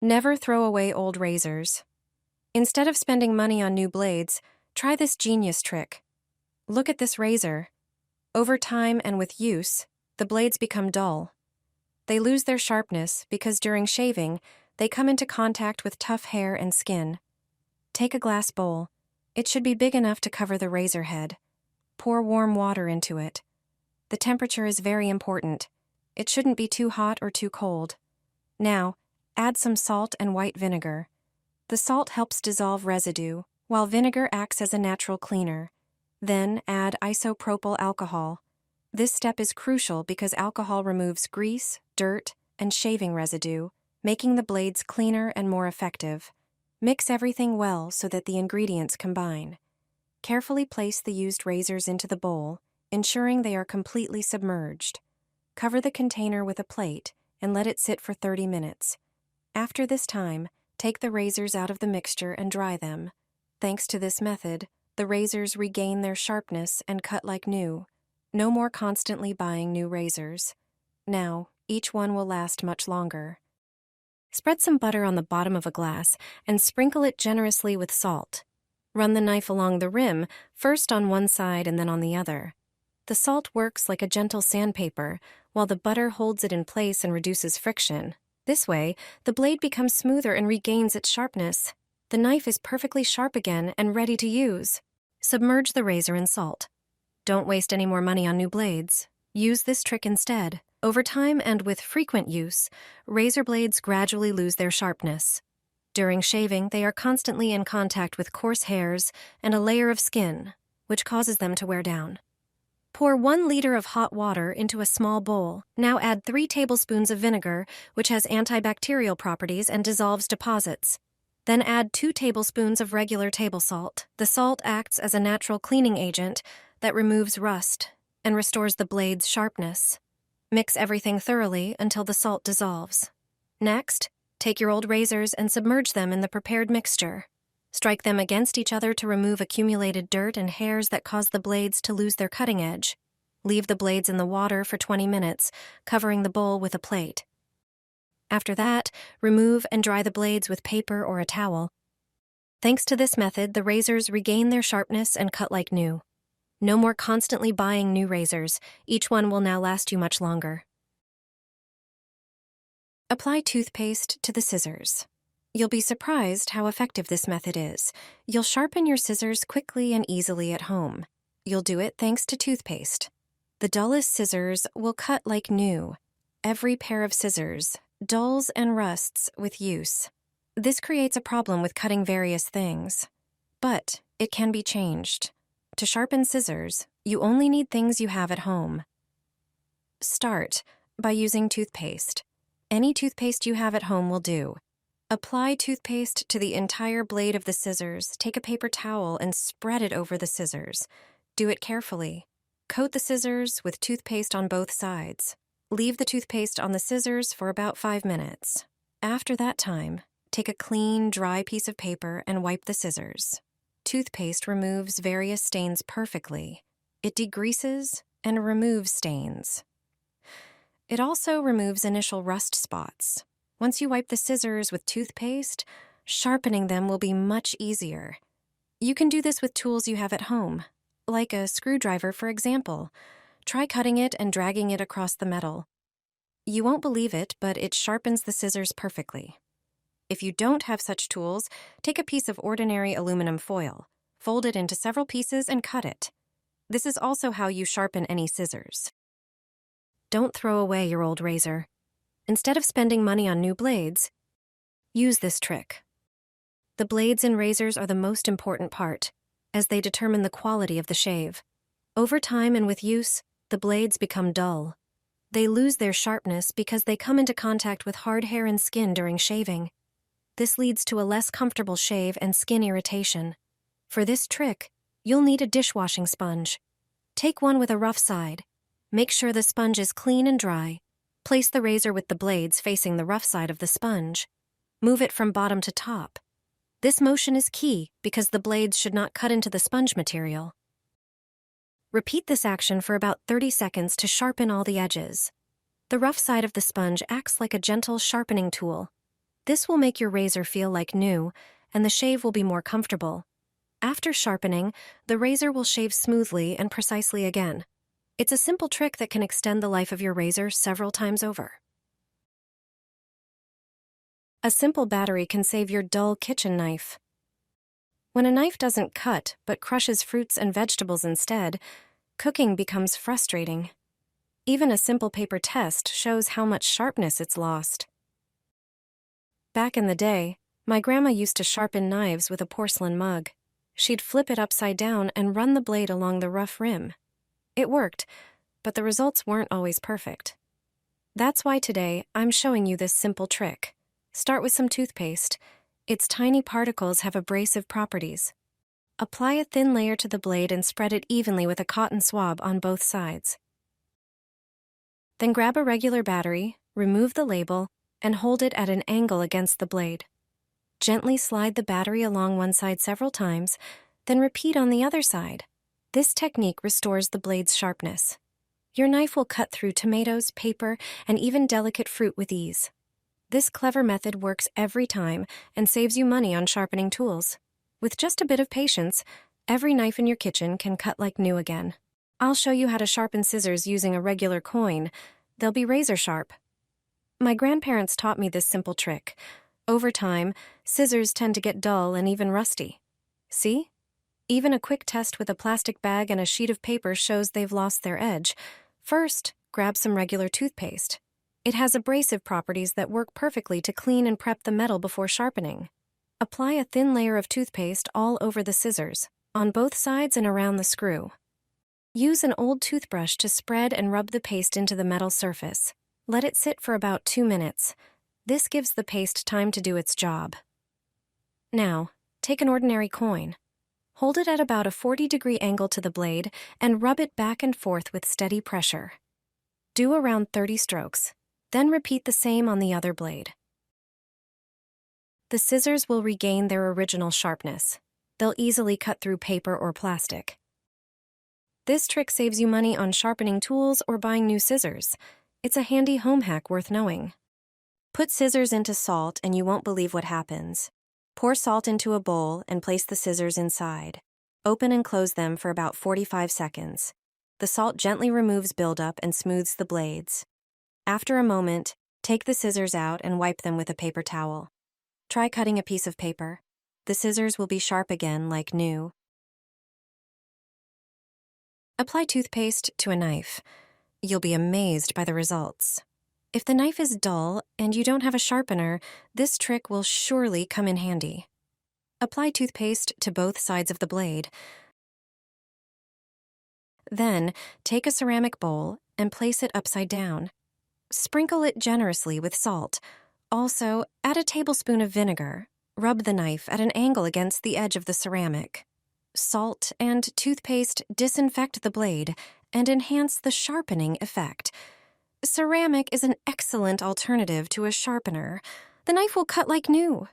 Never throw away old razors. Instead of spending money on new blades, try this genius trick. Look at this razor. Over time and with use, the blades become dull. They lose their sharpness because during shaving, they come into contact with tough hair and skin. Take a glass bowl. It should be big enough to cover the razor head. Pour warm water into it. The temperature is very important. It shouldn't be too hot or too cold. Now, add some salt and white vinegar. The salt helps dissolve residue, while vinegar acts as a natural cleaner. Then add isopropyl alcohol. This step is crucial because alcohol removes grease, dirt, and shaving residue, making the blades cleaner and more effective. Mix everything well so that the ingredients combine. Carefully place the used razors into the bowl, ensuring they are completely submerged. Cover the container with a plate and let it sit for 30 minutes. After this time, take the razors out of the mixture and dry them. Thanks to this method, the razors regain their sharpness and cut like new. No more constantly buying new razors. Now, each one will last much longer. Spread some butter on the bottom of a glass and sprinkle it generously with salt. Run the knife along the rim, first on one side and then on the other. The salt works like a gentle sandpaper, while the butter holds it in place and reduces friction. This way, the blade becomes smoother and regains its sharpness. The knife is perfectly sharp again and ready to use. Submerge the razor in salt. Don't waste any more money on new blades. Use this trick instead. Over time and with frequent use, razor blades gradually lose their sharpness. During shaving, they are constantly in contact with coarse hairs and a layer of skin, which causes them to wear down. Pour 1 liter of hot water into a small bowl. Now add 3 tablespoons of vinegar, which has antibacterial properties and dissolves deposits. Then add 2 tablespoons of regular table salt. The salt acts as a natural cleaning agent that removes rust and restores the blade's sharpness. Mix everything thoroughly until the salt dissolves. Next, take your old razors and submerge them in the prepared mixture. Strike them against each other to remove accumulated dirt and hairs that cause the blades to lose their cutting edge. Leave the blades in the water for 20 minutes, covering the bowl with a plate. After that, remove and dry the blades with paper or a towel. Thanks to this method, the razors regain their sharpness and cut like new. No more constantly buying new razors. Each one will now last you much longer. Apply toothpaste to the scissors. You'll be surprised how effective this method is. You'll sharpen your scissors quickly and easily at home. You'll do it thanks to toothpaste. The dullest scissors will cut like new. Every pair of scissors dulls and rusts with use. This creates a problem with cutting various things. But it can be changed. To sharpen scissors, you only need things you have at home. Start by using toothpaste. Any toothpaste you have at home will do. Apply toothpaste to the entire blade of the scissors. Take a paper towel and spread it over the scissors. Do it carefully. Coat the scissors with toothpaste on both sides. Leave the toothpaste on the scissors for about 5 minutes. After that time, take a clean, dry piece of paper and wipe the scissors. Toothpaste removes various stains perfectly. It degreases and removes stains. It also removes initial rust spots. Once you wipe the scissors with toothpaste, sharpening them will be much easier. You can do this with tools you have at home, like a screwdriver, for example. Try cutting it and dragging it across the metal. You won't believe it, but it sharpens the scissors perfectly. If you don't have such tools, take a piece of ordinary aluminum foil, fold it into several pieces and cut it. This is also how you sharpen any scissors. Don't throw away your old razor. Instead of spending money on new blades, use this trick. The blades in razors are the most important part, as they determine the quality of the shave. Over time and with use, the blades become dull. They lose their sharpness because they come into contact with hard hair and skin during shaving. This leads to a less comfortable shave and skin irritation. For this trick, you'll need a dishwashing sponge. Take one with a rough side. Make sure the sponge is clean and dry. Place the razor with the blades facing the rough side of the sponge. Move it from bottom to top. This motion is key because the blades should not cut into the sponge material. Repeat this action for about 30 seconds to sharpen all the edges. The rough side of the sponge acts like a gentle sharpening tool. This will make your razor feel like new, and the shave will be more comfortable. After sharpening, the razor will shave smoothly and precisely again. It's a simple trick that can extend the life of your razor several times over. A simple battery can save your dull kitchen knife. When a knife doesn't cut but crushes fruits and vegetables instead, cooking becomes frustrating. Even a simple paper test shows how much sharpness it's lost. Back in the day, my grandma used to sharpen knives with a porcelain mug. She'd flip it upside down and run the blade along the rough rim. It worked, but the results weren't always perfect. That's why today I'm showing you this simple trick. Start with some toothpaste. Its tiny particles have abrasive properties. Apply a thin layer to the blade and spread it evenly with a cotton swab on both sides. Then grab a regular battery, remove the label, and hold it at an angle against the blade. Gently slide the battery along one side several times, then repeat on the other side. This technique restores the blade's sharpness. Your knife will cut through tomatoes, paper, and even delicate fruit with ease. This clever method works every time and saves you money on sharpening tools. With just a bit of patience, every knife in your kitchen can cut like new again. I'll show you how to sharpen scissors using a regular coin. They'll be razor sharp. My grandparents taught me this simple trick. Over time, scissors tend to get dull and even rusty. See? Even a quick test with a plastic bag and a sheet of paper shows they've lost their edge. First, grab some regular toothpaste. It has abrasive properties that work perfectly to clean and prep the metal before sharpening. Apply a thin layer of toothpaste all over the scissors, on both sides and around the screw. Use an old toothbrush to spread and rub the paste into the metal surface. Let it sit for about 2 minutes. This gives the paste time to do its job. Now, take an ordinary coin. Hold it at about a 40-degree angle to the blade and rub it back and forth with steady pressure. Do around 30 strokes, then repeat the same on the other blade. The scissors will regain their original sharpness. They'll easily cut through paper or plastic. This trick saves you money on sharpening tools or buying new scissors. It's a handy home hack worth knowing. Put scissors into salt and you won't believe what happens. Pour salt into a bowl and place the scissors inside. Open and close them for about 45 seconds. The salt gently removes buildup and smooths the blades. After a moment, take the scissors out and wipe them with a paper towel. Try cutting a piece of paper. The scissors will be sharp again like new. Apply toothpaste to a knife. You'll be amazed by the results. If the knife is dull and you don't have a sharpener, this trick will surely come in handy. Apply toothpaste to both sides of the blade. Then, take a ceramic bowl and place it upside down. Sprinkle it generously with salt. Also, add a tablespoon of vinegar. Rub the knife at an angle against the edge of the ceramic. Salt and toothpaste disinfect the blade and enhance the sharpening effect. Ceramic is an excellent alternative to a sharpener. The knife will cut like new.